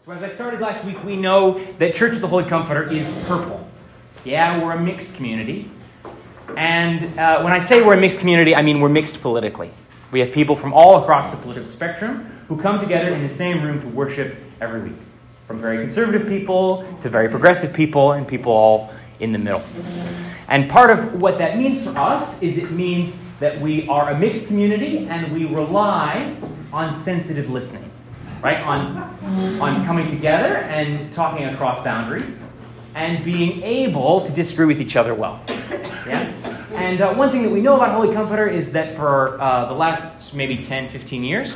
So as I started last week, we know that Church of the Holy Comforter is purple. Yeah, we're a mixed community. And when I say we're a mixed community, I mean we're mixed politically. We have people from all across the political spectrum who come together in the same room to worship every week. From very conservative people to very progressive people and people all in the middle. And part of what that means for us is it means that we are a mixed community and we rely on sensitive listening, right? On coming together and talking across boundaries and being able to disagree with each other well. Yeah? And one thing that we know about Holy Comforter is that for the last maybe 10, 15 years,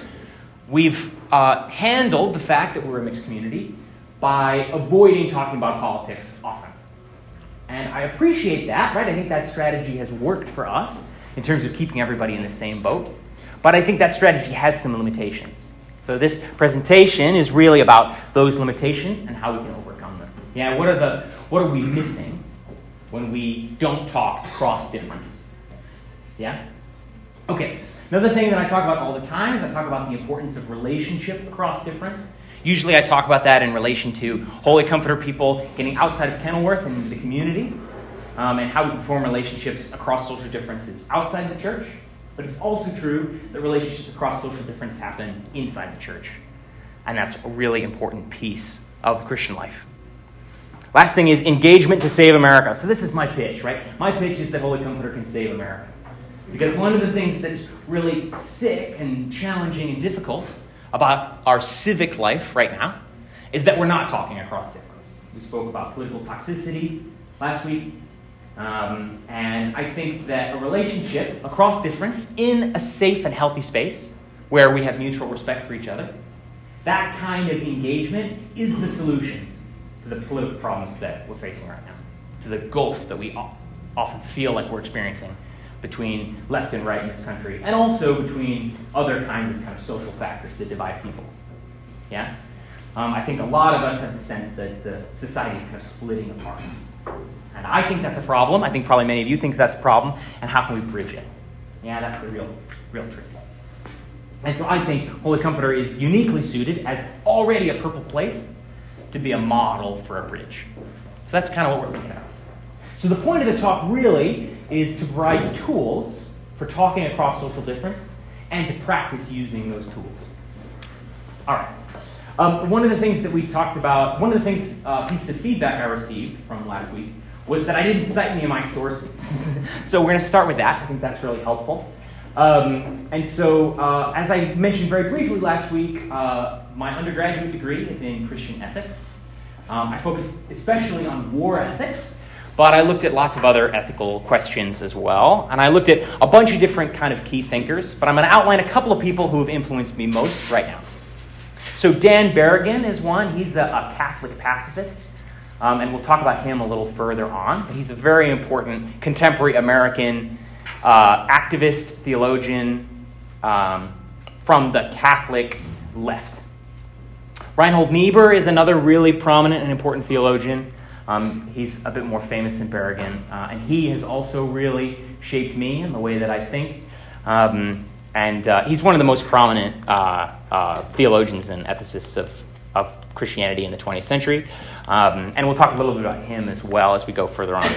we've handled the fact that we're a mixed community by avoiding talking about politics often. And I appreciate that, right? I think that strategy has worked for us in terms of keeping everybody in the same boat. But I think that strategy has some limitations. So this presentation is really about those limitations and how we can overcome them. Yeah, what are we missing when we don't talk across difference? Yeah? Okay. Another thing that I talk about all the time is I talk about the importance of relationship across difference. Usually I talk about that in relation to Holy Comforter people getting outside of Kenilworth and into the community, and how we can form relationships across social differences outside the church. But it's also true that relationships across social difference happen inside the church. And that's a really important piece of the Christian life. Last thing is engagement to save America. So this is my pitch, right? My pitch is that Holy Comforter can save America. Because one of the things that's really sick and challenging and difficult about our civic life right now is that we're not talking across difference. We spoke about political toxicity last week. And I think that a relationship across difference in a safe and healthy space where we have mutual respect for each other, that kind of engagement is the solution to the political problems that we're facing right now, to the gulf that we often feel like we're experiencing between left and right in this country, and also between other kinds of social factors that divide people. Yeah? I think a lot of us have the sense that the society is kind of splitting apart. And I think that's a problem. I think probably many of you think that's a problem. And how can we bridge it? Yeah, that's the real trick. And so I think Holy Comforter is uniquely suited, as already a purple place, to be a model for a bridge. So that's kind of what we're looking at. So the point of the talk really is to provide tools for talking across social difference and to practice using those tools. All right. One of the things that we talked about, pieces of feedback I received from last week was that I didn't cite any of my sources. So we're going to start with that. I think that's really helpful. And so, as I mentioned very briefly last week, my undergraduate degree is in Christian ethics. I focused especially on war ethics, but I looked at lots of other ethical questions as well. And I looked at a bunch of different kind of key thinkers, but I'm going to outline a couple of people who have influenced me most right now. So Dan Berrigan is one. He's a Catholic pacifist. And we'll talk about him a little further on. But he's a very important contemporary American activist, theologian from the Catholic left. Reinhold Niebuhr is another really prominent and important theologian. He's a bit more famous than Berrigan. And he has also really shaped me in the way that I think. And he's one of the most prominent theologians and ethicists of Christianity in the 20th century. And we'll talk a little bit about him as well as we go further on.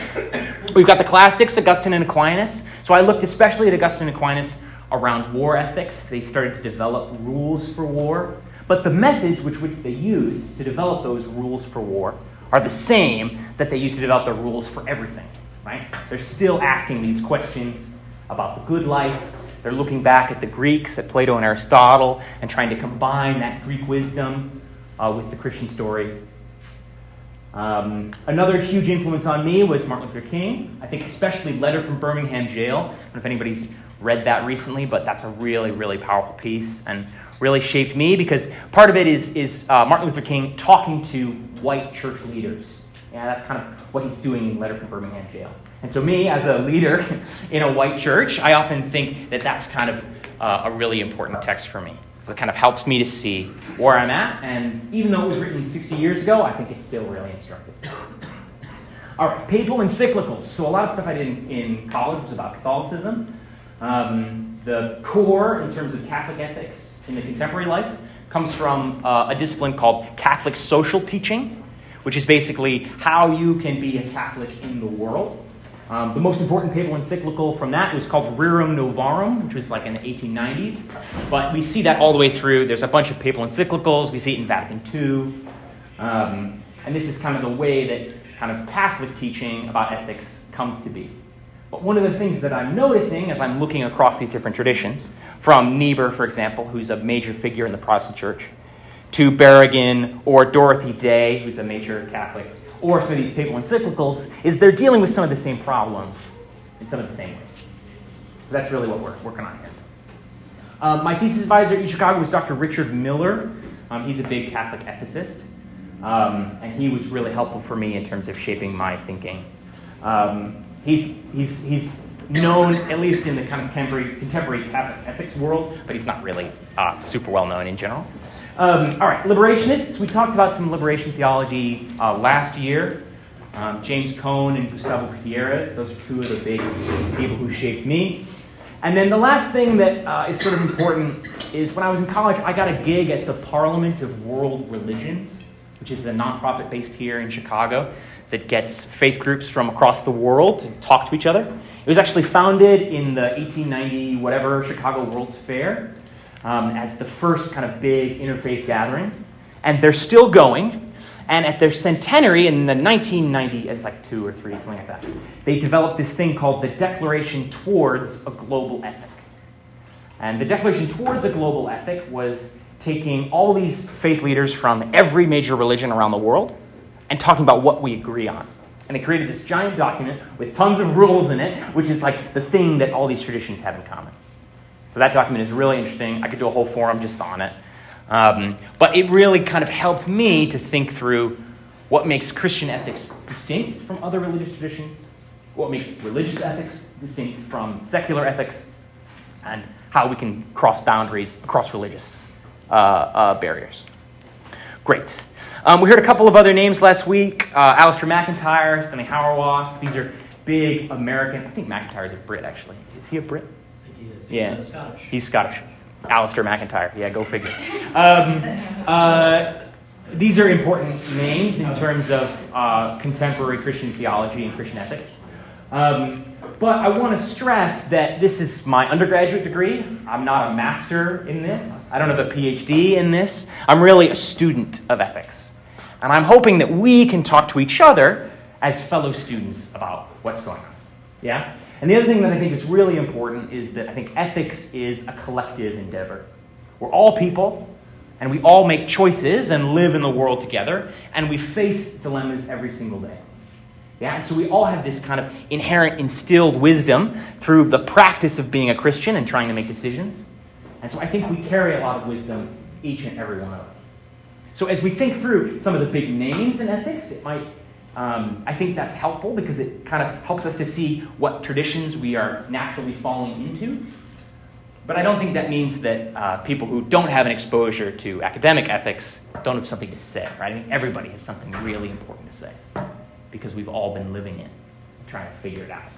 We've got the classics, Augustine and Aquinas. So I looked especially at Augustine and Aquinas around war ethics. They started to develop rules for war. But the methods which they used to develop those rules for war are the same that they used to develop the rules for everything. Right? They're still asking these questions about the good life. They're looking back at the Greeks, at Plato and Aristotle, and trying to combine that Greek wisdom with the Christian story. Another huge influence on me was Martin Luther King. I think especially Letter from Birmingham Jail. I don't know if anybody's read that recently, but that's a really, really powerful piece and really shaped me because part of it is Martin Luther King talking to white church leaders. Yeah, that's kind of what he's doing in Letter from Birmingham Jail. And so me, as a leader in a white church, I often think that that's kind of a really important text for me. It kind of helps me to see where I'm at, and even though it was written 60 years ago, I think it's still really instructive. All right, papal encyclicals. So a lot of stuff I did in college was about Catholicism. The core, in terms of Catholic ethics in the contemporary life, comes from a discipline called Catholic social teaching, which is basically how you can be a Catholic in the world. The most important papal encyclical from that was called Rerum Novarum, which was like in the 1890s. But we see that all the way through. There's a bunch of papal encyclicals. We see it in Vatican II. And this is kind of the way that kind of Catholic teaching about ethics comes to be. But one of the things that I'm noticing as I'm looking across these different traditions, from Niebuhr, for example, who's a major figure in the Protestant church, to Berrigan or Dorothy Day, who's a major Catholic, or some of these papal encyclicals, is they're dealing with some of the same problems in some of the same ways. So that's really what we're working on here. My thesis advisor in Chicago was Dr. Richard Miller. He's a big Catholic ethicist, and he was really helpful for me in terms of shaping my thinking. He's known, at least in the kind of contemporary Catholic ethics world, but he's not really super well known in general. All right, liberationists. We talked about some liberation theology last year. James Cone and Gustavo Gutierrez, those are two of the big people who shaped me. And then the last thing that is sort of important is when I was in college, I got a gig at the Parliament of World Religions, which is a nonprofit based here in Chicago that gets faith groups from across the world to talk to each other. It was actually founded in the 1890 whatever Chicago World's Fair as the first kind of big interfaith gathering. And they're still going. And at their centenary in the 1990, it's like 2 or 3, something like that, they developed this thing called the Declaration Towards a Global Ethic. And the Declaration Towards a Global Ethic was taking all these faith leaders from every major religion around the world and talking about what we agree on. And they created this giant document with tons of rules in it, which is like the thing that all these traditions have in common. So that document is really interesting. I could do a whole forum just on it. But it really kind of helped me to think through what makes Christian ethics distinct from other religious traditions, what makes religious ethics distinct from secular ethics, and how we can cross boundaries across religious barriers. Great. We heard a couple of other names last week. Alistair McIntyre, Stanley Hauerwas. These are big American. I think McIntyre is a Brit, actually. Is he a Brit? He is. Yeah. He's Scottish. He's Scottish. Alistair McIntyre. Yeah, go figure. These are important names in terms of contemporary Christian theology and Christian ethics. But I want to stress that this is my undergraduate degree. I'm not a master in this. I don't have a PhD in this. I'm really a student of ethics. And I'm hoping that we can talk to each other as fellow students about what's going on. Yeah? And the other thing that I think is really important is that I think ethics is a collective endeavor. We're all people, and we all make choices and live in the world together, and we face dilemmas every single day. Yeah, and so we all have this kind of inherent instilled wisdom through the practice of being a Christian and trying to make decisions. And so I think we carry a lot of wisdom, each and every one of us. So as we think through some of the big names in ethics, it might, I think that's helpful because it kind of helps us to see what traditions we are naturally falling into. But I don't think that means that people who don't have an exposure to academic ethics don't have something to say, right? I mean, everybody has something really important to say because we've all been living it, trying to figure it out.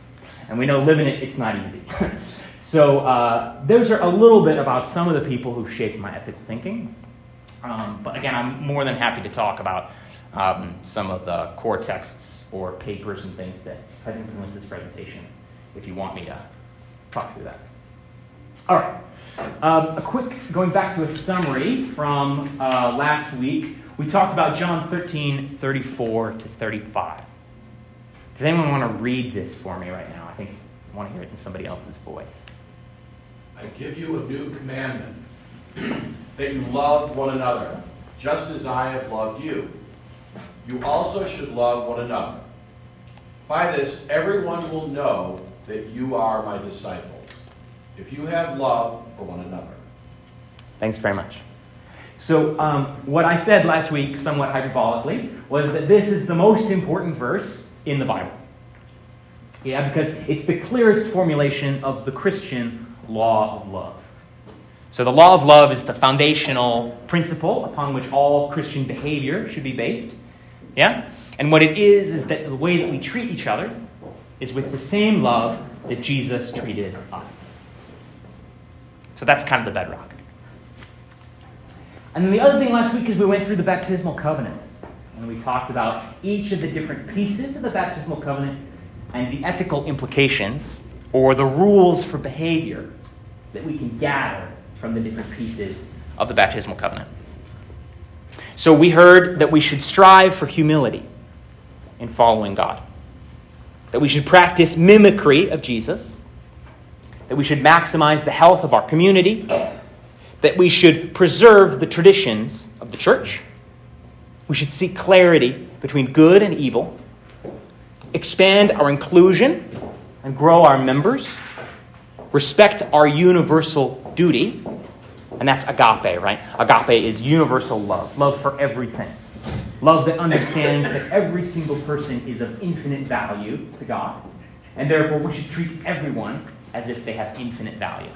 And we know living it, it's not easy. So those are a little bit about some of the people who've shaped my ethical thinking. But again, I'm more than happy to talk about some of the core texts or papers and things that have influenced this presentation, if you want me to talk through that. All right. A quick, going back to a summary from last week, we talked about John 13, 34 to 35. Does anyone want to read this for me right now? I think I want to hear it in somebody else's voice. I give you a new commandment, that you love one another, just as I have loved you. You also should love one another. By this, everyone will know that you are my disciples, if you have love for one another. Thanks very much. So what I said last week, somewhat hyperbolically, was that this is the most important verse in the Bible. Yeah, because it's the clearest formulation of the Christian law of love. So the law of love is the foundational principle upon which all Christian behavior should be based. Yeah? And what it is that the way that we treat each other is with the same love that Jesus treated us. So that's kind of the bedrock. And then the other thing last week is we went through the baptismal covenant. And we talked about each of the different pieces of the baptismal covenant and the ethical implications, or the rules for behavior, that we can gather from the different pieces of the baptismal covenant. So we heard that we should strive for humility in following God, that we should practice mimicry of Jesus, that we should maximize the health of our community, that we should preserve the traditions of the church, we should seek clarity between good and evil, expand our inclusion and grow our members, respect our universal duty, and that's agape, right? Agape is universal love, love for everything. Love that understands that every single person is of infinite value to God, and therefore we should treat everyone as if they have infinite value.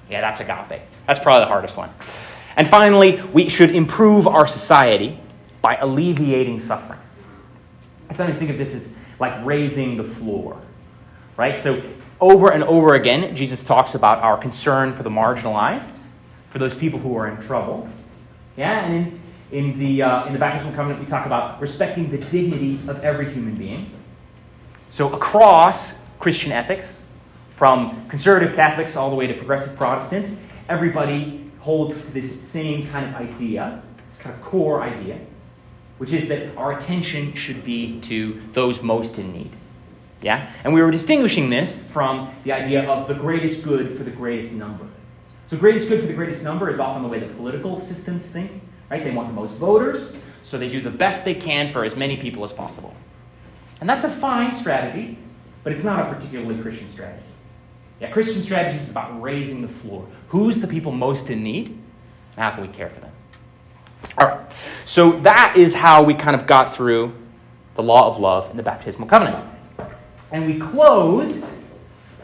Yeah, that's agape. That's probably the hardest one. And finally, we should improve our society by alleviating suffering. I sometimes think of this as like raising the floor, right? So over and over again, Jesus talks about our concern for the marginalized, for those people who are in trouble. Yeah, and in the baptismal covenant, we talk about respecting the dignity of every human being. So across Christian ethics, from conservative Catholics all the way to progressive Protestants, everybody holds this same kind of idea, this kind of core idea, which is that our attention should be to those most in need. Yeah? And we were distinguishing this from the idea of the greatest good for the greatest number. So greatest good for the greatest number is often the way that political systems think, right? They want the most voters, so they do the best they can for as many people as possible. And that's a fine strategy, but it's not a particularly Christian strategy. Yeah, Christian strategy is about raising the floor. Who's the people most in need, and how can we care for them? All right, so that is how we kind of got through the law of love and the baptismal covenant. And we closed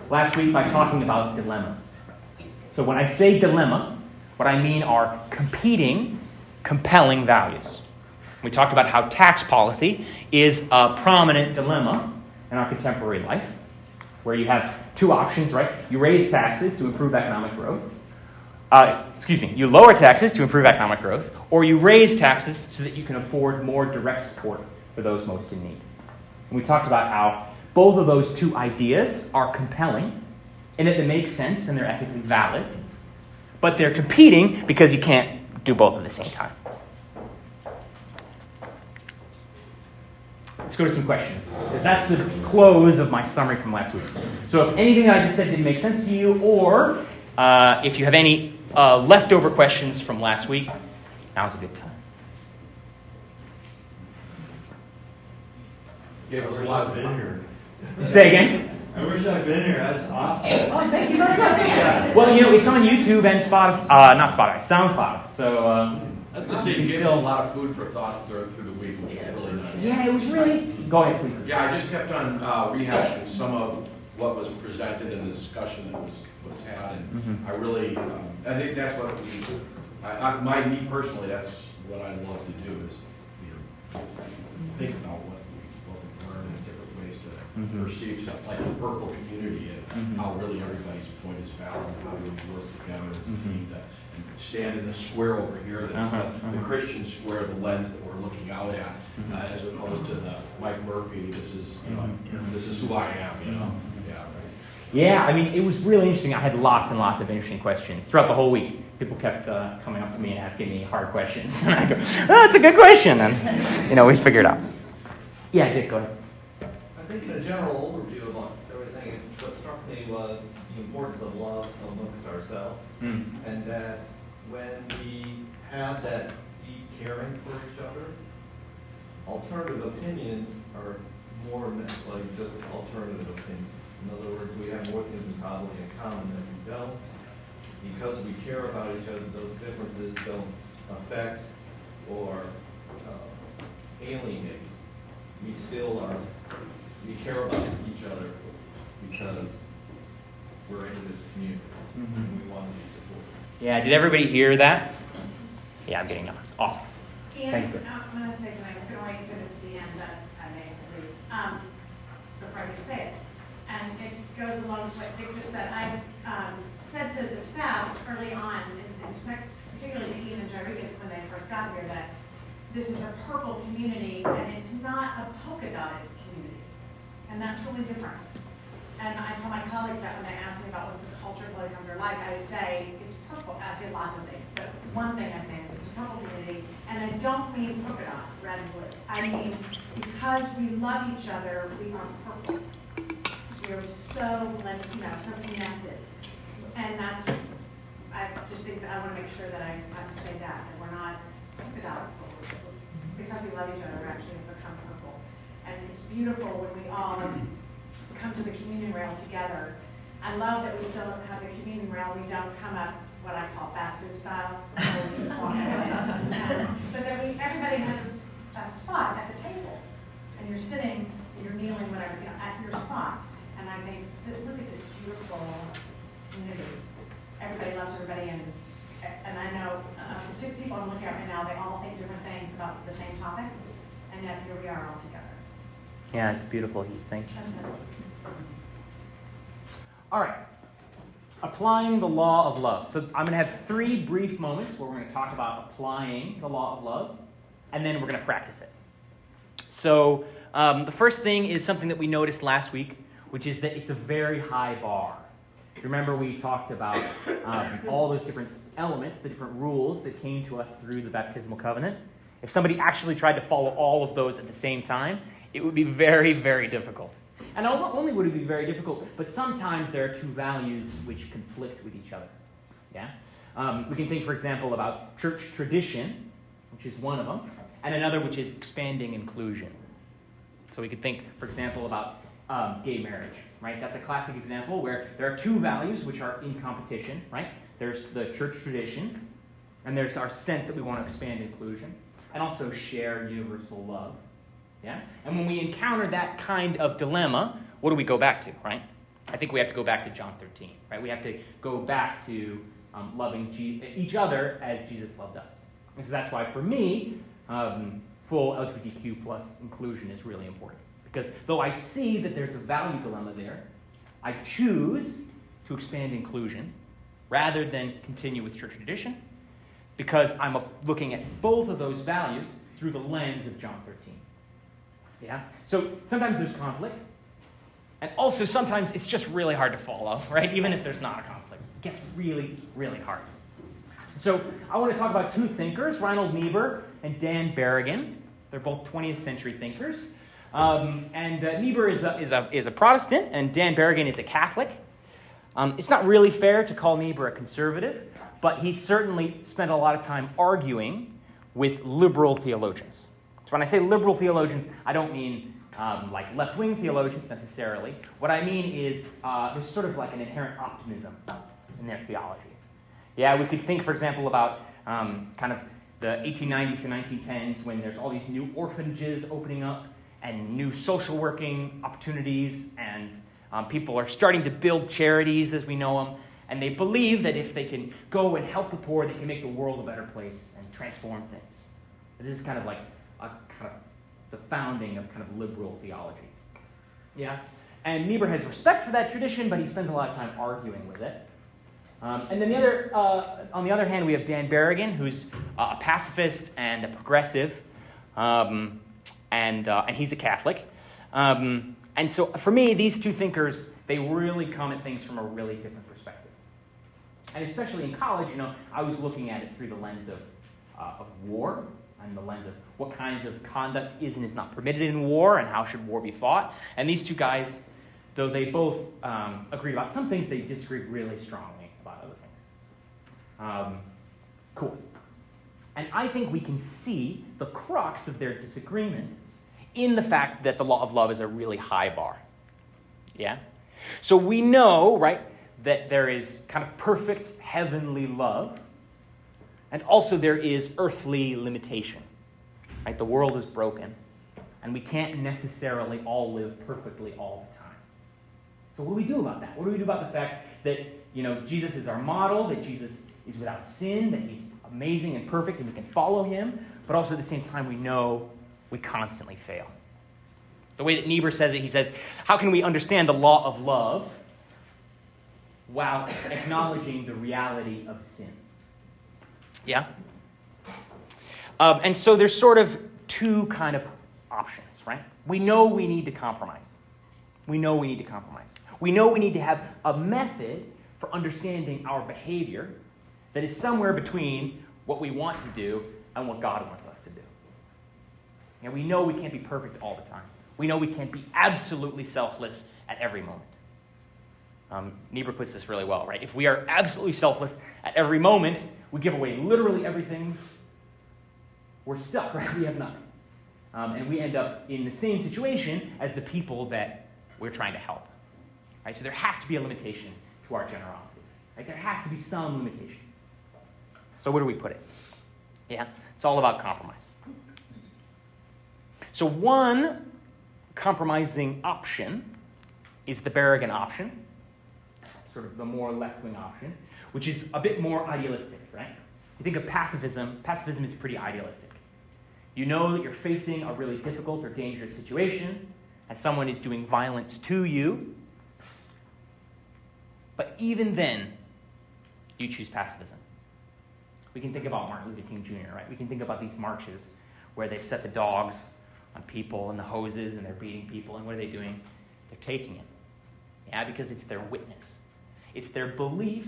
last week by talking about dilemmas. So when I say dilemma, what I mean are competing, compelling values. We talked about how tax policy is a prominent dilemma in our contemporary life, where you have two options, right? You raise taxes to improve economic growth. You lower taxes to improve economic growth, or you raise taxes so that you can afford more direct support for those most in need. And we talked about how both of those two ideas are compelling, in that they make sense and they're ethically valid, but they're competing because you can't do both at the same time. Let's go to some questions, because that's the close of my summary from last week. So if anything I just said didn't make sense to you, or if you have any leftover questions from last week, now's a good time. Gave us a lot of here. Say again? I wish I'd been here. That's awesome. Oh, thank you very much. Well, it's on YouTube and SoundCloud. So I was going to say, you gave us a lot of food for thought through the week, which was really nice. yeah, it was really. Go ahead, please. Yeah, I just kept on rehashing some of what was presented in the discussion that was had, and I really, I think that's what me personally, that's what I love to do is, think about what we've learned in different ways to perceive stuff, like the purple community and how really everybody's point is valid and how we work together as a team to stand in the square over here, that's the Christian square, the lens that we're looking out at, as opposed to the Mike Murphy, this is who I am, Yeah, right. Yeah, I mean, it was really interesting. I had lots and lots of interesting questions throughout the whole week. People kept coming up to me and asking me hard questions. And I go, oh, that's a good question. And, we figured it out. Yeah, Dick, go ahead. I think the general overview of everything, what struck me was the importance of love amongst ourselves. And that when we have that deep caring for each other, alternative opinions are more like just alternative opinions. In other words, we have more things probably in common than we don't. Because we care about each other, those differences don't affect or alienate. We care about each other because we're in this community and we want to be supported. Yeah, did everybody hear that? Yeah, I'm getting nods. Awesome. Thank you. I'm going to say something. I was going to wait until the end, but I may have to before I say it. And it goes along with what Dick just said. I said to the staff early on, and particularly to Ian and Rodriguez when they first got here, that this is a purple community and it's not a polka dotted community. And that's really different. And I tell my colleagues that when they ask me about what's the culture of Holy Comforter like, I say it's purple. I say lots of things, but one thing I say is it's a purple community, and I don't mean polka dot, red and blue. I mean because we love each other, we are purple. We're so so connected, and that's. I just think that I want to make sure that I say that we're not polka dot because we love each other. We actually have become purple, and it's beautiful when we all come to the communion rail together. I love that we still have the communion rail. We don't come up what I call fast food style, we just walk away. But that everybody has a spot at the table, and you're sitting, you're kneeling, whatever, at your spot. And I think, look at this beautiful community. Everybody loves everybody, and I know the 6 people I'm looking at right now, they all think different things about the same topic, and yet here we are all together. Yeah, it's beautiful, Heath. Thank you. All right. Applying the law of love. So I'm going to have 3 brief moments where we're going to talk about applying the law of love, and then we're going to practice it. So the first thing is something that we noticed last week, which is that it's a very high bar. Remember we talked about all those different elements, the different rules that came to us through the baptismal covenant. If somebody actually tried to follow all of those at the same time, it would be very, very difficult. And not only would it be very difficult, but sometimes there are 2 values which conflict with each other. Yeah, we can think, for example, about church tradition, which is one of them, and another which is expanding inclusion. So we could think, for example, about gay marriage, right? That's a classic example where there are 2 values which are in competition, right? There's the church tradition, and there's our sense that we want to expand inclusion, and also share universal love. Yeah? And when we encounter that kind of dilemma, what do we go back to, right? I think we have to go back to John 13, right? We have to go back to loving each other as Jesus loved us. And so that's why, for me, full LGBTQ plus inclusion is really important. Because though I see that there's a value dilemma there, I choose to expand inclusion rather than continue with church tradition, because I'm looking at both of those values through the lens of John 13. Yeah? So sometimes there's conflict, and also sometimes it's just really hard to follow, right? Even if there's not a conflict. It gets really, really hard. So I want to talk about 2 thinkers, Reinhold Niebuhr and Dan Berrigan. They're both 20th century thinkers. Niebuhr is a Protestant, and Dan Berrigan is a Catholic. It's not really fair to call Niebuhr a conservative, but he certainly spent a lot of time arguing with liberal theologians. So when I say liberal theologians, I don't mean like left-wing theologians necessarily. What I mean is there's sort of like an inherent optimism in their theology. Yeah, we could think, for example, about kind of the 1890s to 1910s when there's all these new orphanages opening up and new social working opportunities, and people are starting to build charities as we know them, and they believe that if they can go and help the poor, they can make the world a better place and transform things. This is kind of like the founding of kind of liberal theology. Yeah? And Niebuhr has respect for that tradition, but he spends a lot of time arguing with it. And then on the other hand, we have Dan Berrigan, who's a pacifist and a progressive, and he's a Catholic. And so for me, these 2 thinkers, they really come at things from a really different perspective. And especially in college, I was looking at it through the lens of war, and the lens of what kinds of conduct is and is not permitted in war, and how should war be fought. And these 2 guys, though they both agree about some things, they disagree really strongly about other things. Cool. And I think we can see the crux of their disagreement in the fact that the law of love is a really high bar. Yeah? So we know, right, that there is kind of perfect heavenly love, and also there is earthly limitation. Right? The world is broken, and we can't necessarily all live perfectly all the time. So what do we do about that? What do we do about the fact that, Jesus is our model, that Jesus is without sin, that he's amazing and perfect, and we can follow him, but also at the same time we know we constantly fail. The way that Niebuhr says it, he says, how can we understand the law of love while acknowledging the reality of sin? Yeah? And so there's sort of two kind of options, right? We know we need to compromise. We know we need to compromise. We know we need to have a method for understanding our behavior that is somewhere between what we want to do and what God wants us to do. And we know we can't be perfect all the time. We know we can't be absolutely selfless at every moment. Niebuhr puts this really well, right? If we are absolutely selfless at every moment, we give away literally everything, we're stuck, right? We have nothing. And we end up in the same situation as the people that we're trying to help. Right? So there has to be a limitation to our generosity. Right? There has to be some limitation. So where do we put it? Yeah, it's all about compromise. So one compromising option is the Berrigan option, sort of the more left-wing option, which is a bit more idealistic, right? You think of pacifism. Pacifism is pretty idealistic. You know that you're facing a really difficult or dangerous situation, and someone is doing violence to you, but even then, you choose pacifism. We can think about Martin Luther King Jr., right? We can think about these marches where they've set the dogs on people and the hoses, and they're beating people, and what are they doing? They're taking it. Yeah, because it's their witness. It's their belief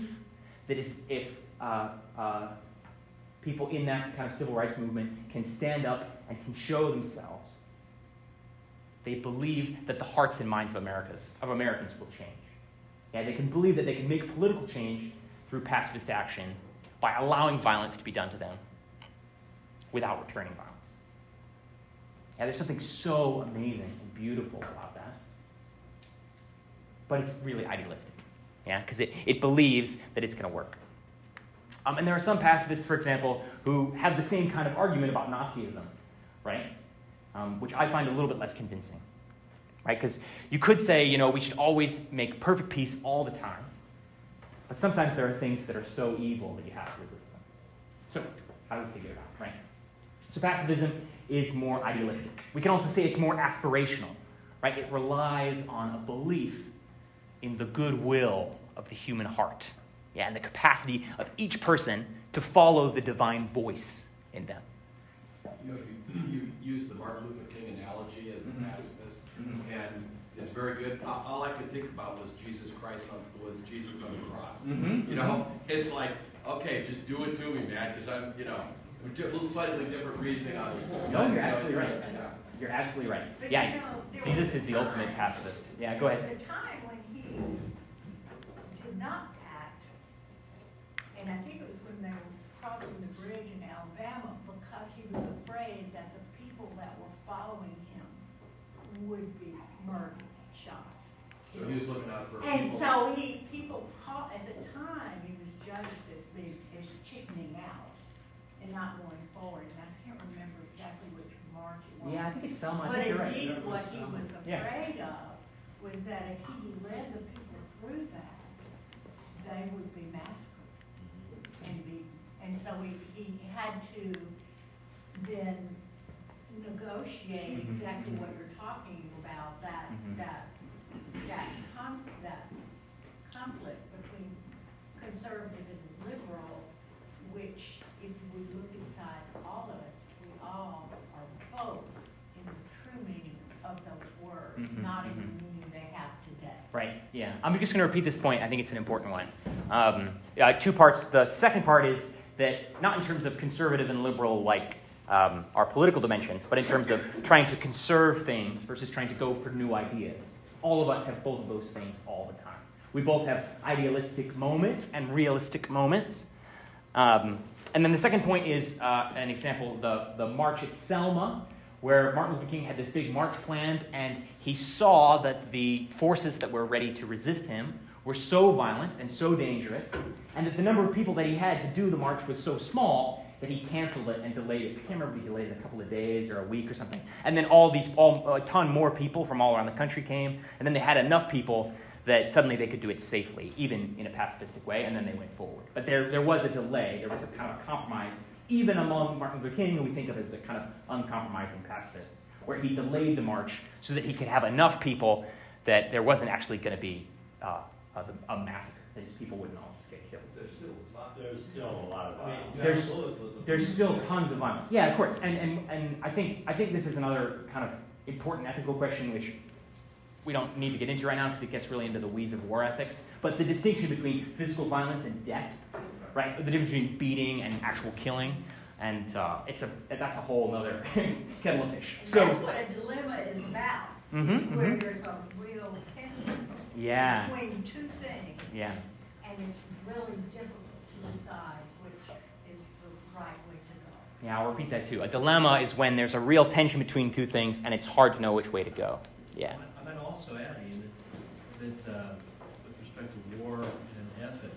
that if people in that kind of civil rights movement can stand up and can show themselves, they believe that the hearts and minds of Americans will change. Yeah, they can believe that they can make political change through pacifist action by allowing violence to be done to them without returning violence. Yeah, there's something so amazing and beautiful about that. But it's really idealistic. Yeah, because it believes that it's going to work. And there are some pacifists, for example, who have the same kind of argument about Nazism, right? Which I find a little bit less convincing, right? Because you could say, we should always make perfect peace all the time. But sometimes there are things that are so evil that you have to resist them. So, how do we figure it out, right? So pacifism is more idealistic. We can also say it's more aspirational, right? It relies on a belief in the goodwill of the human heart, yeah, and the capacity of each person to follow the divine voice in them. You use the Martin Luther King analogy as a pacifist, and it's very good. All I could think about was Jesus on the cross. It's like, okay, just do it to me, man, because I'm, a little slightly different reasoning on it. No, you're absolutely right. You're absolutely right. But Yeah, Jesus is the ultimate pacifist. Yeah, go ahead. The time when he did not act, and I think it was when they were crossing the bridge in Alabama, because he was afraid that the people that were following him would be murdered, shot. So he was looking out for And people. so people caught, at the time, he was judged as chickening out and not going forward. And I can't remember exactly which march it was. Yeah, I think it's Selma. I But think you're right. indeed, what he was Yeah. afraid of was that if he led the people through that, they would be massacred. And so he had to then negotiate exactly what you're talking about, that conflict between conservative and liberal, which, if we look inside all of us, we all are both in the true meaning of those words, not in the meaning they have today. Right, yeah. I'm just going to repeat this point. I think it's an important one. 2 parts. The second part is that not in terms of conservative and liberal like our political dimensions, but in terms of trying to conserve things versus trying to go for new ideas. All of us have both of those things all the time. We both have idealistic moments and realistic moments. And then the second point is an example, the march at Selma, where Martin Luther King had this big march planned, and he saw that the forces that were ready to resist him were so violent and so dangerous, and that the number of people that he had to do the march was so small that he canceled it and delayed it. I can't remember if he delayed it a couple of days or a week or something. And then a ton more people from all around the country came, and then they had enough people that suddenly they could do it safely, even in a pacifistic way, and then they went forward. But there was a delay. There was a kind of a compromise, even among Martin Luther King, who we think of as a kind of uncompromising pacifist, where he delayed the march so that he could have enough people that there wasn't actually going to be a massacre. That his people wouldn't all just get killed. There still was not there's still a lot of violence. There's still tons of violence. Yeah, of course. And I think this is another kind of important ethical question which we don't need to get into right now because it gets really into the weeds of war ethics. But the distinction between physical violence and death, right? The difference between beating and actual killing, and that's a whole other kettle of fish. So that's what a dilemma is about. Where there's a real tension between two things. Yeah. And it's really difficult to decide which is the right way to go. Yeah, I'll repeat that too. A dilemma is when there's a real tension between two things and it's hard to know which way to go. Yeah. I might also add, Ian, that with respect to war and ethics,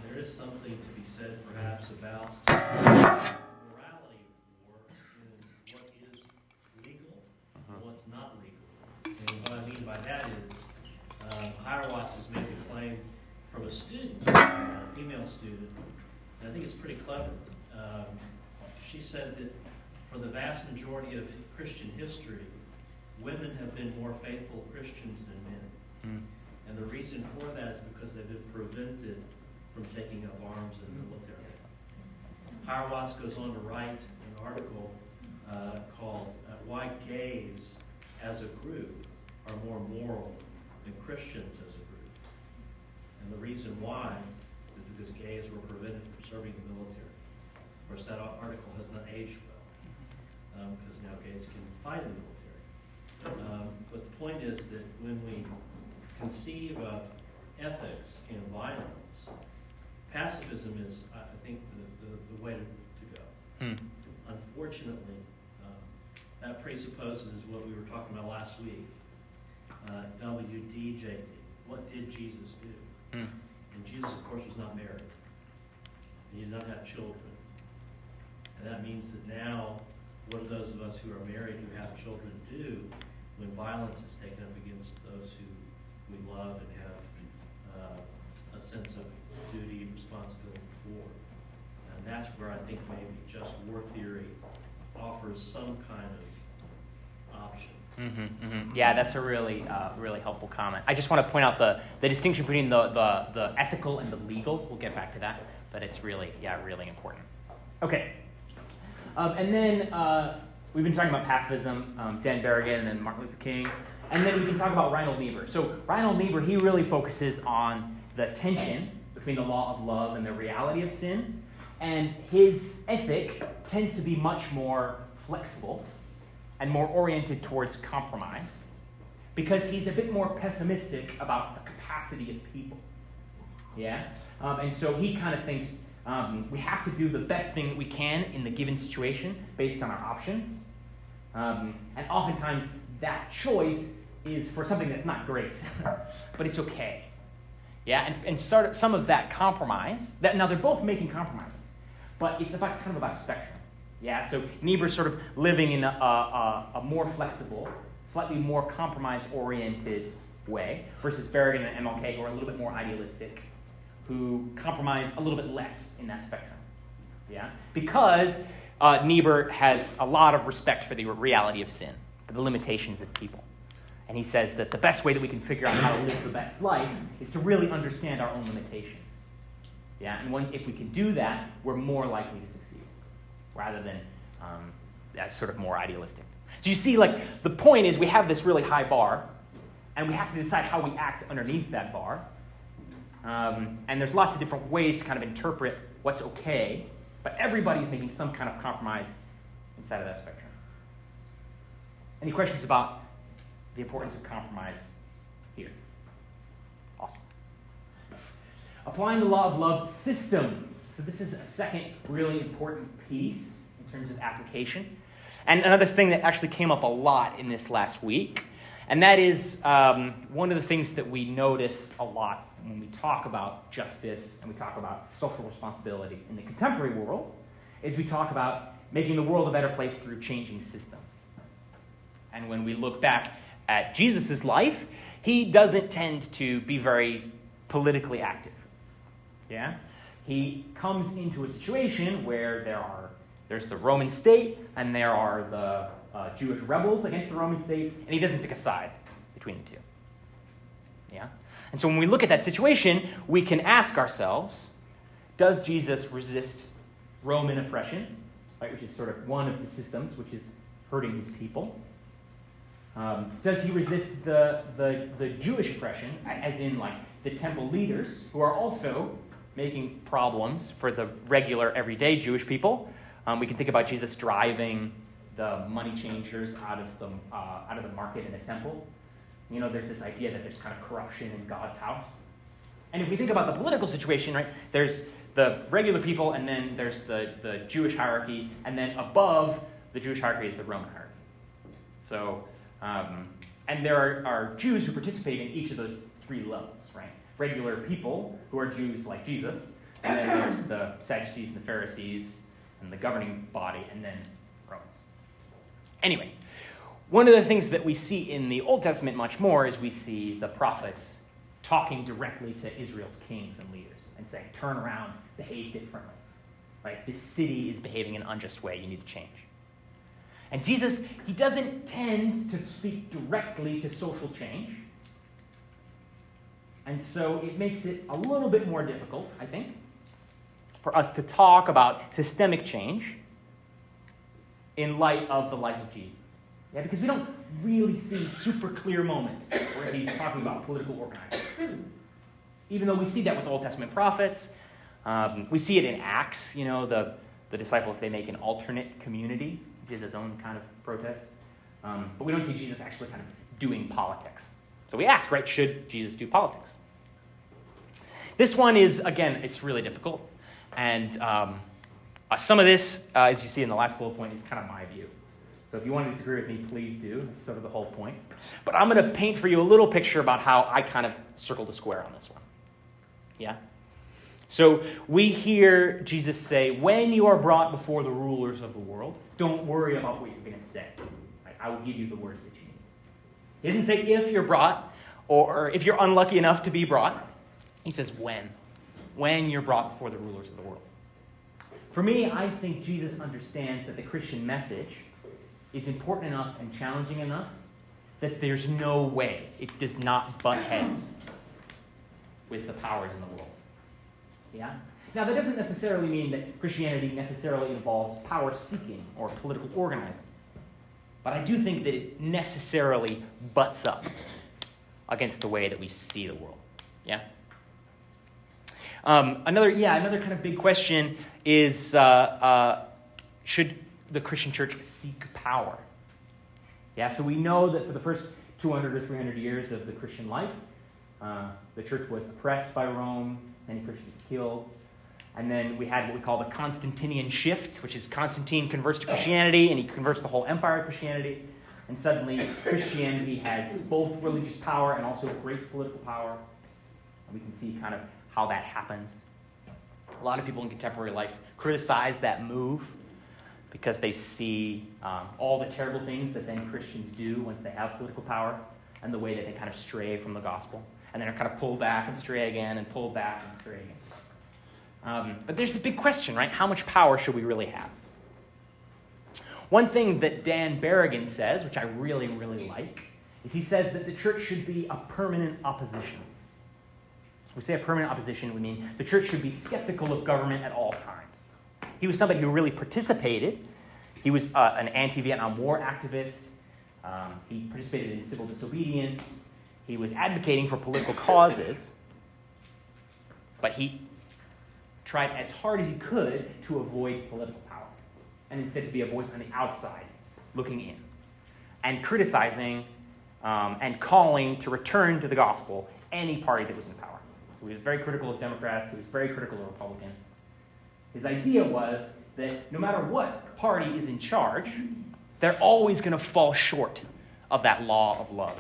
there is something to be said perhaps about the morality of war and what is legal and what's not legal. And what I mean by that is, Hierwas has made the claim from a student, a female student, and I think it's pretty clever. She said that for the vast majority of Christian history, women have been more faithful Christians than men. And the reason for that is because they've been prevented from taking up arms in the military. Hierwas goes on to write an article called Why Gays as a Group Are More Moral Than Christians as a Group. And the reason why is because gays were prevented from serving in the military. Of course, that article has not aged well, because now gays can fight in the military. But the point is that when we conceive of ethics and violence, pacifism is, I think, the way to go. Unfortunately, that presupposes what we were talking about last week. WDJD. What did Jesus do? And Jesus, of course, was not married. He did not have children. And that means that now, what do those of us who are married who have children do when violence is taken up against those who we love and have a sense of duty and responsibility for? And that's where I think maybe just war theory offers some kind of option. Yeah, that's a really really helpful comment. I just want to point out the distinction between the ethical and the legal. We'll get back to that, but it's really important. Okay. And then we've been talking about pacifism, Dan Berrigan, and then Martin Luther King. And then we can talk about Reinhold Niebuhr. So Reinhold Niebuhr, he really focuses on the tension between the law of love and the reality of sin. And his ethic tends to be much more flexible and more oriented towards compromise because he's a bit more pessimistic about the capacity of people. Yeah? And so he kind of thinks we have to do the best thing that we can in the given situation based on our options. And oftentimes that choice is for something that's not great, but it's okay. Yeah, and start some of that compromise. Now they're both making compromises, but it's kind of about a spectrum. Yeah, so Niebuhr's sort of living in a more flexible, slightly more compromise-oriented way, versus Berrigan and MLK, who are a little bit more idealistic, who compromise a little bit less in that spectrum. Yeah, because Niebuhr has a lot of respect for the reality of sin, for the limitations of people. And he says that the best way that we can figure out how to live the best life is to really understand our own limitations. Yeah, and if we can do that, we're more likely to succeed, rather than as sort of more idealistic. So you see, like, the point is we have this really high bar, and we have to decide how we act underneath that bar. And there's lots of different ways to kind of interpret what's okay, but everybody's making some kind of compromise inside of that spectrum. Any questions about the importance of compromise here? Awesome. Applying the law of love systems. So this is a second really important piece in terms of application. And another thing that actually came up a lot in this last week, and that is one of the things that we notice a lot when we talk about justice and we talk about social responsibility in the contemporary world, is we talk about making the world a better place through changing systems. And when we look back at Jesus' life, he doesn't tend to be very politically active. Yeah? He comes into a situation where there's the Roman state and there are the Jewish rebels against the Roman state, and he doesn't pick a side between the two. Yeah? And so when we look at that situation, we can ask ourselves, does Jesus resist Roman oppression, right, which is sort of one of the systems which is hurting his people? Does he resist the Jewish oppression, as in like the temple leaders, who are also making problems for the regular, everyday Jewish people? We can think about Jesus driving the money changers out of the market in the temple. You know, there's this idea that there's kind of corruption in God's house. And if we think about the political situation, right, there's the regular people, and then there's the Jewish hierarchy, and then above the Jewish hierarchy is the Roman hierarchy. So, and there are Jews who participate in each of those three levels, right? Regular people who are Jews like Jesus, and then there's the Sadducees and the Pharisees and the governing body, and then Romans. Anyway, one of the things that we see in the Old Testament much more is we see the prophets talking directly to Israel's kings and leaders and saying, turn around, behave differently. Right? This city is behaving in an unjust way. You need to change. And Jesus, he doesn't tend to speak directly to social change. And so it makes it a little bit more difficult, I think, for us to talk about systemic change in light of the life of Jesus. Yeah, because we don't really see super clear moments where he's talking about political organizing. Even though we see that with Old Testament prophets, we see it in Acts. You know, the disciples, they make an alternate community, which is its own kind of protest. But we don't see Jesus actually kind of doing politics. So we ask, right, should Jesus do politics? This one is, again, it's really difficult. And some of this, as you see in the last bullet point, is kind of my view. So if you want to disagree with me, please do. That's sort of the whole point. But I'm going to paint for you a little picture about how I kind of circled the square on this one. Yeah? So we hear Jesus say, when you are brought before the rulers of the world, don't worry about what you're going to say. Right? I will give you the words that you need. He doesn't say if you're brought, or if you're unlucky enough to be brought. He says when. When you're brought before the rulers of the world. For me, I think Jesus understands that the Christian message is important enough and challenging enough that there's no way it does not butt heads with the powers in the world. Yeah? Now, that doesn't necessarily mean that Christianity necessarily involves power seeking or political organizing. But I do think that it necessarily butts up against the way that we see the world. Yeah? Another kind of big question is, should the Christian church seek power? Yeah, so we know that for the first 200 or 300 years of the Christian life, the church was oppressed by Rome, many Christians killed, and then we had what we call the Constantinian shift, which is Constantine converts to Christianity, and he converts the whole empire to Christianity, and suddenly Christianity has both religious power and also great political power, and we can see kind of how that happens. A lot of people in contemporary life criticize that move because they see all the terrible things that then Christians do once they have political power and the way that they kind of stray from the gospel and then are kind of pulled back and stray again and pulled back and stray again. But there's a big question, right? How much power should we really have? One thing that Dan Berrigan says, which I really, really like, is he says that the church should be a permanent opposition. When we say a permanent opposition, we mean the church should be skeptical of government at all times. He was somebody who really participated. He was an anti-Vietnam War activist. He participated in civil disobedience. He was advocating for political causes. But he tried as hard as he could to avoid political power and instead to be a voice on the outside, looking in, and criticizing and calling to return to the gospel any party that was in power. He was very critical of Democrats. He was very critical of Republicans. His idea was that no matter what party is in charge, they're always going to fall short of that law of love.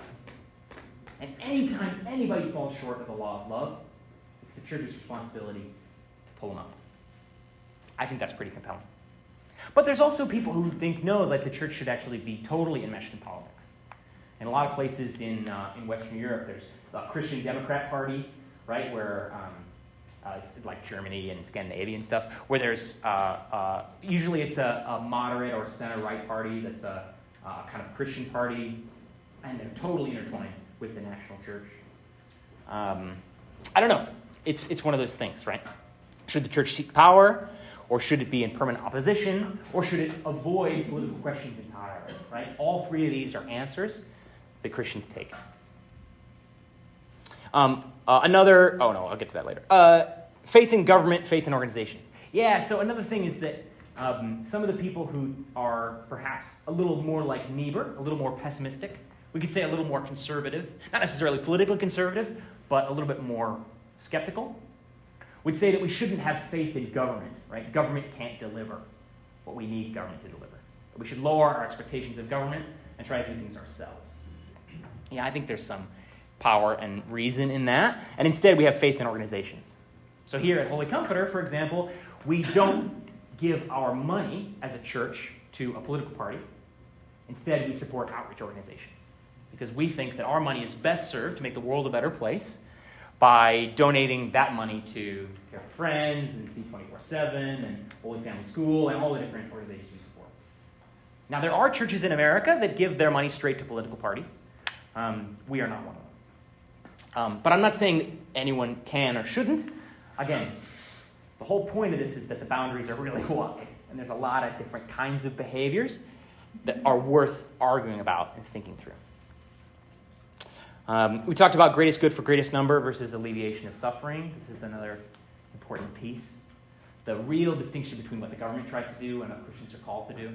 And anytime anybody falls short of the law of love, it's the church's responsibility to pull them up. I think that's pretty compelling. But there's also people who think, no, that the church should actually be totally enmeshed in politics. In a lot of places in Western Europe, there's the Christian Democrat Party, right, where it's like Germany and Scandinavia and stuff, where there's usually it's a moderate or center-right party that's a kind of Christian party, and they're totally intertwined with the national church. I don't know. It's one of those things, right? Should the church seek power, or should it be in permanent opposition, or should it avoid political questions entirely? Right? All three of these are answers that Christians take. I'll get to that later. Faith in government, faith in organizations. Yeah, so another thing is that some of the people who are perhaps a little more like Niebuhr, a little more pessimistic, we could say a little more conservative, not necessarily politically conservative, but a little bit more skeptical, would say that we shouldn't have faith in government, right? Government can't deliver what we need government to deliver. We should lower our expectations of government and try to do things ourselves. Yeah, I think there's some power and reason in that. And instead, we have faith in organizations. So here at Holy Comforter, for example, we don't give our money as a church to a political party. Instead, we support outreach organizations because we think that our money is best served to make the world a better place by donating that money to Care for Friends and C24/7 and Holy Family School and all the different organizations we support. Now, there are churches in America that give their money straight to political parties. We are not one of them. But I'm not saying that anyone can or shouldn't. Again, the whole point of this is that the boundaries are really wide, and there's a lot of different kinds of behaviors that are worth arguing about and thinking through. We talked about greatest good for greatest number versus alleviation of suffering. This is another important piece. The real distinction between what the government tries to do and what Christians are called to do.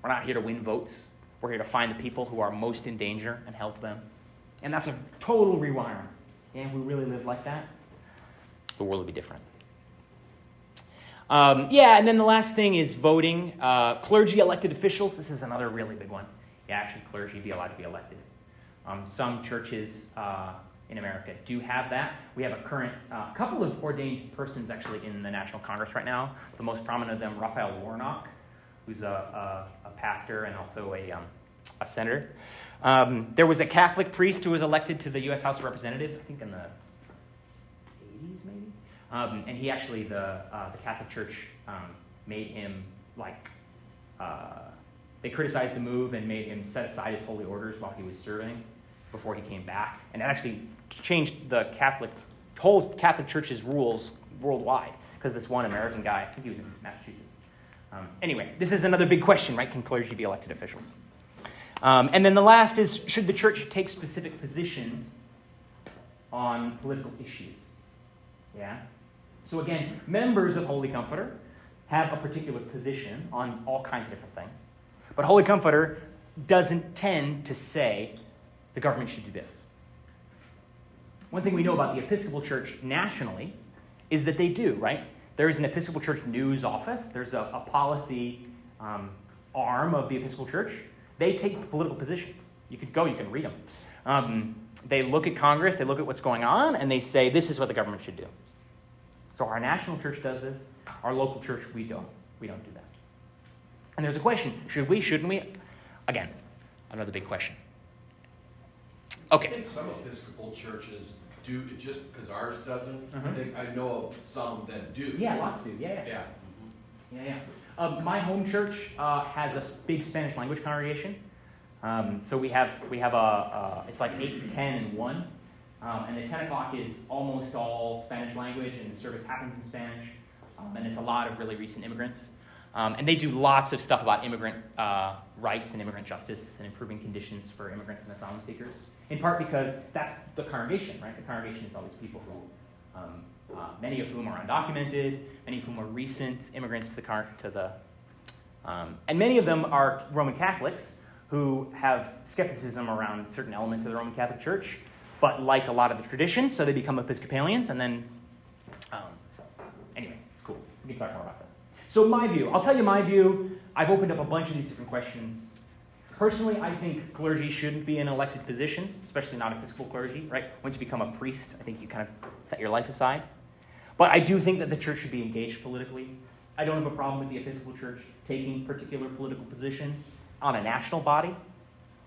We're not here to win votes. We're here to find the people who are most in danger and help them. And that's a total rewiring. And if we really live like that, the world would be different. And then the last thing is voting. Clergy elected officials. This is another really big one. Yeah, actually, clergy be allowed to be elected. Some churches in America do have that. We have a current couple of ordained persons actually in the National Congress right now. The most prominent of them, Raphael Warnock, who's a pastor and also a senator. There was a Catholic priest who was elected to the U.S. House of Representatives, I think in the 80s maybe. And he actually, the Catholic Church made him they criticized the move and made him set aside his holy orders while he was serving before he came back. And it actually changed the whole Catholic Church's rules worldwide because this one American guy, I think he was in Massachusetts. Anyway, this is another big question, right? Can clergy be elected officials? And then the last is, should the church take specific positions on political issues? Yeah? So again, members of Holy Comforter have a particular position on all kinds of different things. But Holy Comforter doesn't tend to say the government should do this. One thing we know about the Episcopal Church nationally is that they do, right? There is an Episcopal Church news office. There's a policy arm of the Episcopal Church. They take political positions. You could go, you can read them. They look at Congress, they look at what's going on, and they say, this is what the government should do. So our national church does this. Our local church, we don't. We don't do that. And there's a question, should we, shouldn't we? Again, another big question. Okay. I think some Episcopal churches do, just because ours doesn't. I know of some that do. Yeah, lots do. Yeah. My home church has a big Spanish language congregation. So we have it's like 8 to 10 and 1. And the 10 o'clock is almost all Spanish language, and the service happens in Spanish. And it's a lot of really recent immigrants. And they do lots of stuff about immigrant rights and immigrant justice and improving conditions for immigrants and asylum seekers. In part because that's the congregation, right? The congregation is all these people who, many of whom are undocumented, many of whom are recent immigrants and many of them are Roman Catholics who have skepticism around certain elements of the Roman Catholic Church, but like a lot of the traditions, so they become Episcopalians, and then, anyway, it's cool. We can talk more about that. So my view, I'll tell you my view. I've opened up a bunch of these different questions. Personally, I think clergy shouldn't be in elected positions, especially not Episcopal clergy, right? Once you become a priest, I think you kind of set your life aside. But I do think that the church should be engaged politically. I don't have a problem with the Episcopal Church taking particular political positions on a national body.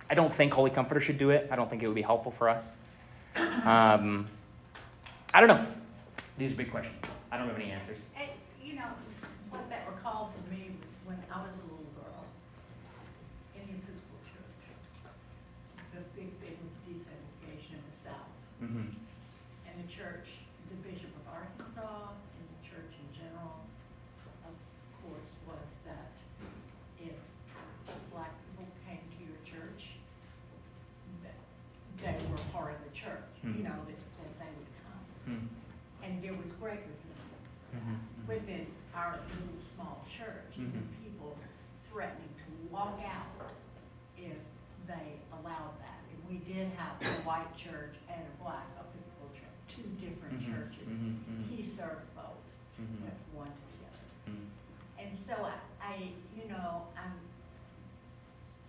I don't think Holy Comforter should do it. I don't think it would be helpful for us. I don't know. These are big questions. I don't have any answers. And, what that recalled for me when I was a little girl in the Episcopal Church, the big thing was desegregation in the South. Mm-hmm. And the church, the Bishop of Arkansas, and the church in you know, that they would come. Mm. And there was great resistance Mhm. within our little small church, even Mhm. people threatening to walk out if they allowed that. If we did have a white church and a black Episcopal church, two different Mhm. churches. Mhm. Mhm. He served both Mhm. with one together. Mm. And so you know, I'm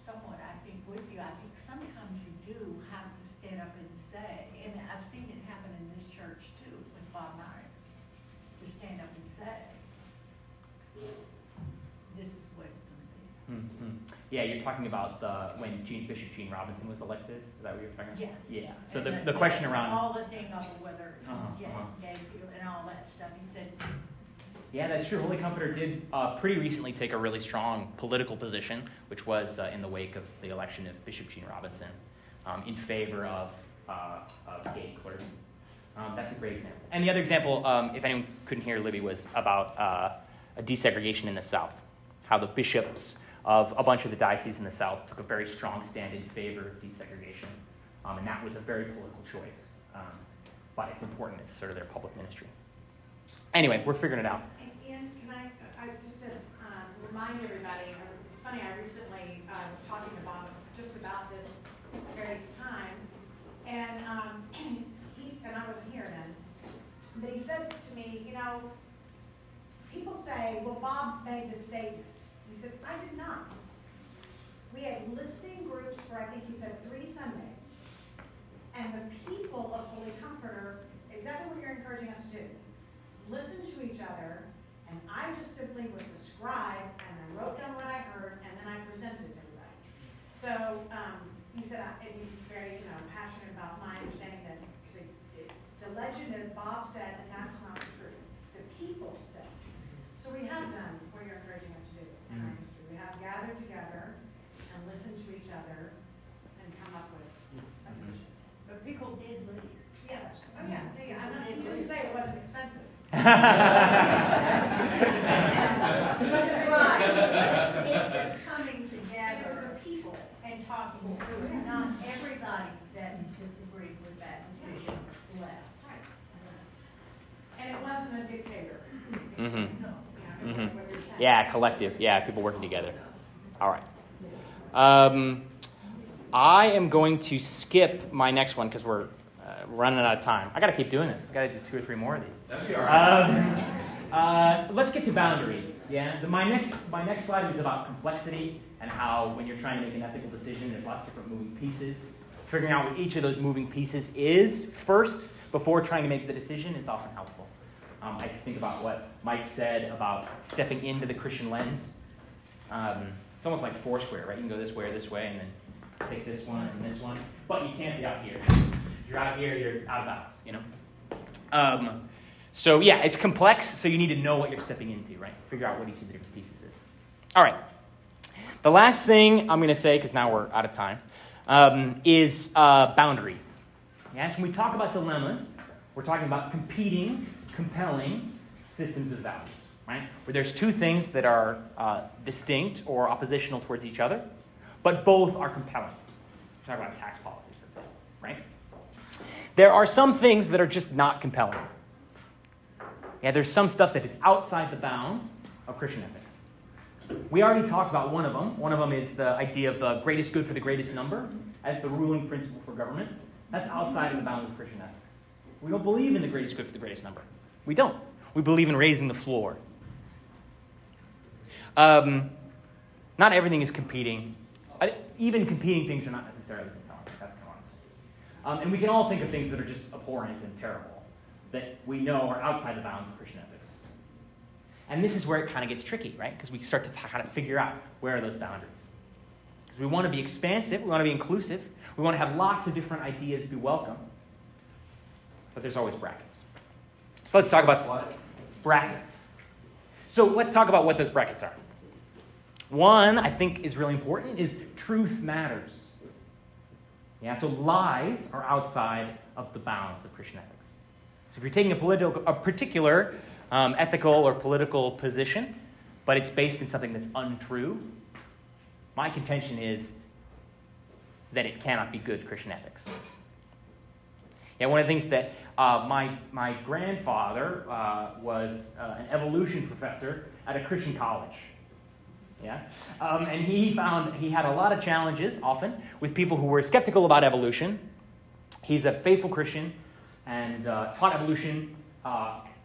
somewhat, I think, with you. I think sometimes you do have to stand up and say, and I've seen it happen in this church too, with Bob Meyer, to stand up and say, this is what it's going to be. Mhm. Yeah, you're talking about when Bishop Gene Robinson was elected. Is that what you're talking about? Yes. Yeah. So And the question around. all the thing of whether Uh-huh. gay people and all that stuff, he said, Yeah, that's true. Holy Comforter did pretty recently take a really strong political position, which was in the wake of the election of Bishop Gene Robinson, in favor of gay clergy. That's a great example. And the other example, if anyone couldn't hear Libby, was about a desegregation in the South, how the bishops of a bunch of the dioceses in the South took a very strong stand in favor of desegregation. And that was a very political choice. But it's important. It's sort of their public ministry. Anyway, we're figuring it out. And can I just to remind everybody, it's funny, I recently was talking to Bob just about this very time, and and I wasn't here then, but he said to me, you know, people say, well, Bob made the statement. He said, I did not. We had listening groups for, I think he said, 3 Sundays, and the people of Holy Comforter, exactly what you're encouraging us to do, listen to each other, and I just simply was the scribe, and I wrote down what I heard, and then I presented it to everybody. So he said, and he's very passionate about my understanding that the legend, as Bob said, and that's not true. The people said. So we have done what you're encouraging us to do in our history. We have gathered together and listened to each other and come up with a position. but people did leave. Yes. Oh yeah. I'm not even going to say it wasn't expensive. It's coming together The people. and talking through it. Not everybody that disagreed with that decision left. Right. And it wasn't a dictator. Mhm. You know, it was what you're saying. Yeah, collective. Yeah, people working together. All right. I am going to skip my next one because we're running out of time. I got to keep doing this. I got to do 2 or 3 more of these. That'd be all right. Let's get to boundaries. Yeah. My next slide was about complexity and how when you're trying to make an ethical decision, there's lots of different moving pieces. Figuring out what each of those moving pieces is first before trying to make the decision is often helpful. I think about what Mike said about stepping into the Christian lens. It's almost like Foursquare, right? You can go this way or this way, and then take this one and this one, but you can't be out here. If you're out here, you're out of bounds, So yeah, it's complex, so you need to know what you're stepping into, right? Figure out what each of the different pieces is. All right. The last thing I'm going to say, because now we're out of time, is boundaries. Yes, when we talk about dilemmas, we're talking about competing, compelling systems of values, right? Where there's 2 things that are distinct or oppositional towards each other, but both are compelling. We're talking about tax policies, for example, right? There are some things that are just not compelling. Yeah, there's some stuff that is outside the bounds of Christian ethics. We already talked about one of them. One of them is the idea of the greatest good for the greatest number as the ruling principle for government. That's outside of the bounds of Christian ethics. We don't believe in the greatest good for the greatest number. We don't. We believe in raising the floor. Not everything is competing. Even competing things are not necessarily compelling. That's honest. And we can all think of things that are just abhorrent and terrible that we know are outside the bounds of Christian ethics. And this is where it kind of gets tricky, right? Because we start to kind of figure out where are those boundaries. Because we want to be expansive, we want to be inclusive, we want to have lots of different ideas be welcome, but there's always brackets. So let's talk about What? brackets. So let's talk about what those brackets are. One, I think, is really important, is truth matters. Yeah, so lies are outside of the bounds of Christian ethics. So if you're taking a particular ethical or political position, but it's based in something that's untrue, my contention is that it cannot be good Christian ethics. Yeah, one of the things that my grandfather was an evolution professor at a Christian college. Yeah, and he found he had a lot of challenges often with people who were skeptical about evolution. He's a faithful Christian and taught evolution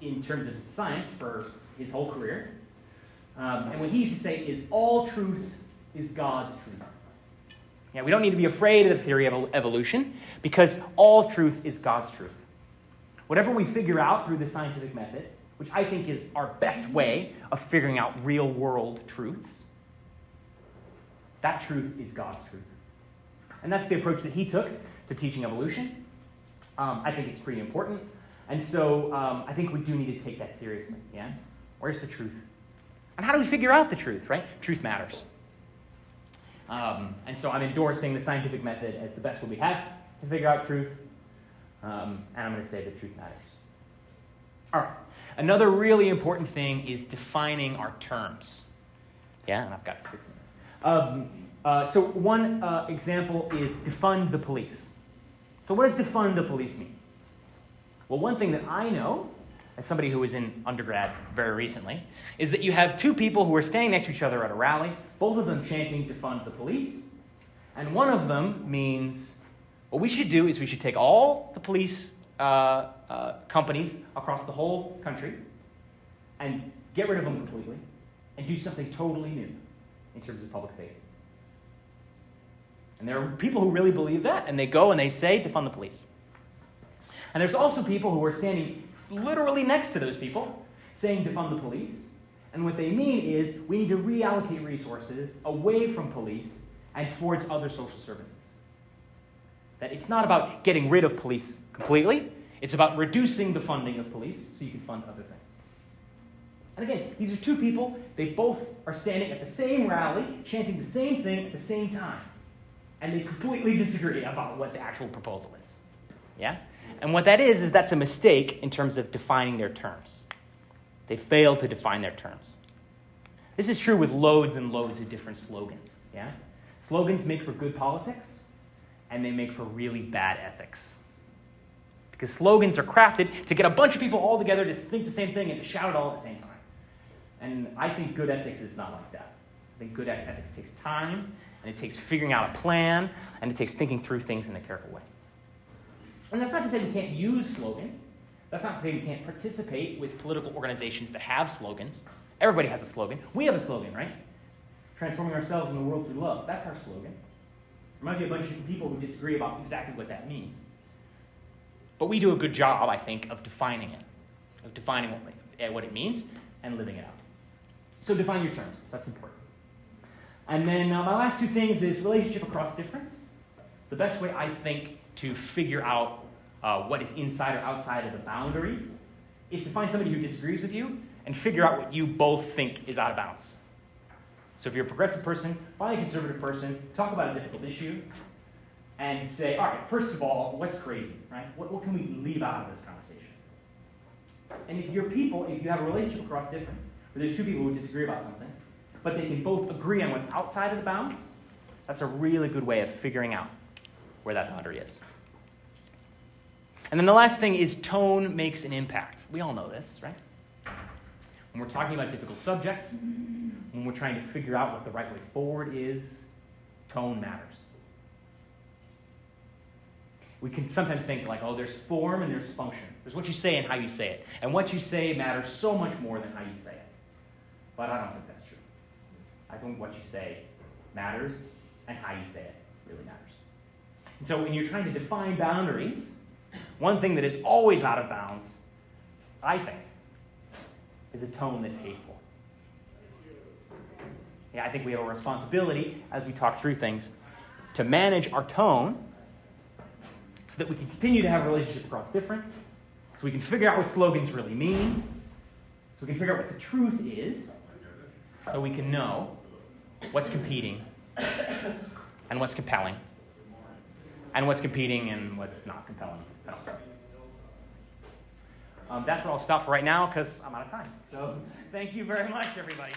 in terms of science for his whole career. And what he used to say is, all truth is God's truth. Yeah, we don't need to be afraid of the theory of evolution because all truth is God's truth. Whatever we figure out through the scientific method, which I think is our best way of figuring out real-world truths, that truth is God's truth. And that's the approach that he took to teaching evolution. I think it's pretty important. And so I think we do need to take that seriously. Yeah? Where's the truth? And how do we figure out the truth, right? Truth matters. And so I'm endorsing the scientific method as the best way we have to figure out truth. And I'm going to say that truth matters. All right. Another really important thing is defining our terms. Yeah, and I've got 6 minutes. So one example is defund the police. So what does defund the police mean? Well, one thing that I know, as somebody who was in undergrad very recently, is that you have two people who are standing next to each other at a rally, both of them chanting defund the police, and one of them means, what we should do is we should take all the police companies across the whole country and get rid of them completely and do something totally new in terms of public safety. And there are people who really believe that, and they go and they say, defund the police. And there's also people who are standing literally next to those people, saying defund the police. And what they mean is, we need to reallocate resources away from police and towards other social services. That it's not about getting rid of police completely, it's about reducing the funding of police so you can fund other things. And again, these are two people, they both are standing at the same rally, chanting the same thing at the same time. And they completely disagree about what the actual proposal is. Yeah? And what that is that's a mistake in terms of defining their terms. They fail to define their terms. This is true with loads and loads of different slogans. Yeah? Slogans make for good politics, and they make for really bad ethics. Because slogans are crafted to get a bunch of people all together to think the same thing and to shout it all at the same time. And I think good ethics is not like that. I think good ethics takes time, and it takes figuring out a plan, and it takes thinking through things in a careful way. And that's not to say we can't use slogans. That's not to say we can't participate with political organizations that have slogans. Everybody has a slogan. We have a slogan, right? Transforming ourselves in the world through love. That's our slogan. There might be a bunch of people who disagree about exactly what that means. But we do a good job, I think, of defining it. Of defining what it means and living it out. So define your terms. That's important. And then my last two things is relationship across difference. The best way, I think, to figure out what is inside or outside of the boundaries is to find somebody who disagrees with you and figure out what you both think is out of bounds. So if you're a progressive person, find a conservative person, talk about a difficult issue, and say, all right, first of all, what's crazy, right? What can we leave out of this conversation? And if you have a relationship across difference, where there's two people who disagree about something, but they can both agree on what's outside of the bounds, that's a really good way of figuring out where that boundary is. And then the last thing is tone makes an impact. We all know this, right? When we're talking about difficult subjects, when we're trying to figure out what the right way forward is, tone matters. We can sometimes think like, oh, there's form and there's function. There's what you say and how you say it. And what you say matters so much more than how you say it. But I don't think that's true. I think what you say matters, and how you say it really matters. And so when you're trying to define boundaries, one thing that is always out of bounds, I think, is a tone that's hateful. Yeah, I think we have a responsibility, as we talk through things, to manage our tone so that we can continue to have a relationship across difference, so we can figure out what slogans really mean, so we can figure out what the truth is, so we can know what's competing and what's compelling, and what's competing and what's not compelling at all. That's where I'll stop for right now because I'm out of time. So thank you very much, everybody.